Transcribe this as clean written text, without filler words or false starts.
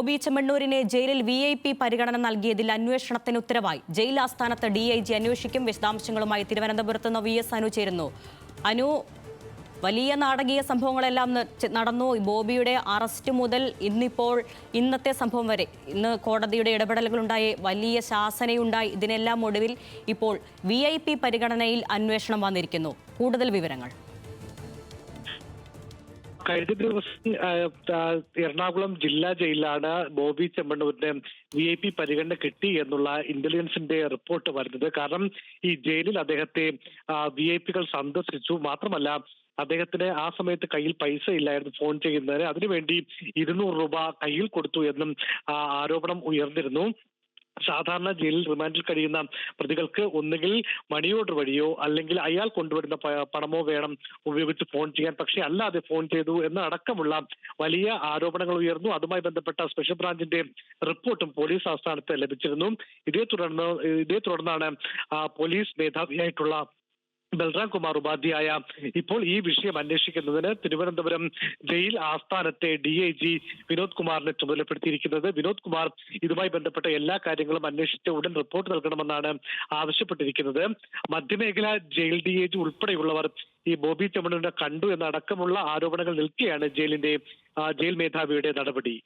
ബോബി ചെമ്മണ്ണൂരിനെ ജയിലിൽ VIP പരിഗണന നൽകിയതിൽ അന്വേഷണത്തിന് ഉത്തരവായി. ജയിൽ ആസ്ഥാനത്ത് DIG അന്വേഷിക്കും. വിശദാംശങ്ങളുമായി തിരുവനന്തപുരത്ത് നിന്ന് VS അനു ചേരുന്നു. അനു, വലിയ നാടകീയ സംഭവങ്ങളെല്ലാം നടന്നു. ബോബിയുടെ അറസ്റ്റ് മുതൽ ഇന്നത്തെ സംഭവം വരെ, ഇന്ന് കോടതിയുടെ ഇടപെടലുകളുണ്ടായി, വലിയ ശാസനയുണ്ടായി. ഇതിനെല്ലാം ഒടുവിൽ ഇപ്പോൾ VIP പരിഗണനയിൽ അന്വേഷണം വന്നിരിക്കുന്നു. കൂടുതൽ വിവരങ്ങൾ. കഴിഞ്ഞ ദിവസം എറണാകുളം ജില്ലാ ജയിലിലാണ് ബോബി ചെമ്മണ്ണൂരിന് VIP പരിഗണന കിട്ടി എന്നുള്ള ഇന്റലിജൻസിന്റെ റിപ്പോർട്ട് വരുന്നത്. കാരണം ഈ ജയിലിൽ അദ്ദേഹത്തെ VIP സന്ദർശിച്ചു. മാത്രമല്ല, അദ്ദേഹത്തിന് ആ സമയത്ത് കയ്യിൽ പൈസ ഇല്ലായിരുന്നു ഫോൺ ചെയ്യുന്നതിന്. അതിനുവേണ്ടി 200 രൂപ കയ്യിൽ കൊടുത്തു എന്നും ആരോപണം ഉയർന്നിരുന്നു. സാധാരണ ജയിലിൽ റിമാൻഡിൽ കഴിയുന്ന പ്രതികൾക്ക് ഒന്നുകിൽ മണി ഓർഡർ വഴിയോ അല്ലെങ്കിൽ അയാൾ കൊണ്ടുവരുന്ന പണമോ വേണം ഉപയോഗിച്ച് ഫോൺ ചെയ്യാൻ. പക്ഷേ അല്ലാതെ ഫോൺ ചെയ്തു എന്ന അടക്കമുള്ള വലിയ ആരോപണങ്ങൾ ഉയർന്നു. അതുമായി ബന്ധപ്പെട്ട സ്പെഷ്യൽ ബ്രാഞ്ചിന്റെ റിപ്പോർട്ടും പോലീസ് ആസ്ഥാനത്ത് ലഭിച്ചിരുന്നു. ഇതേ തുടർന്നാണ് പോലീസ് മേധാവിയായിട്ടുള്ള ബൽറാം കുമാർ ഉപാധ്യായ ഇപ്പോൾ ഈ വിഷയം അന്വേഷിക്കുന്നതിന് തിരുവനന്തപുരം ജയിൽ ആസ്ഥാനത്തെ DIG വിനോദ് കുമാറിനെ ചുമതലപ്പെടുത്തിയിരിക്കുന്നത്. വിനോദ് കുമാർ ഇതുമായി ബന്ധപ്പെട്ട എല്ലാ കാര്യങ്ങളും അന്വേഷിച്ച് ഉടൻ റിപ്പോർട്ട് നൽകണമെന്നാണ് ആവശ്യപ്പെട്ടിരിക്കുന്നത്. മധ്യമേഖല ജയിൽ DIG ഉൾപ്പെടെയുള്ളവർ ഈ ബോബി ചെമ്മണ്ണൂരിനെ കണ്ടു എന്നടക്കമുള്ള ആരോപണങ്ങൾ നിൽക്കെയാണ് ജയിൽ മേധാവിയുടെ നടപടി.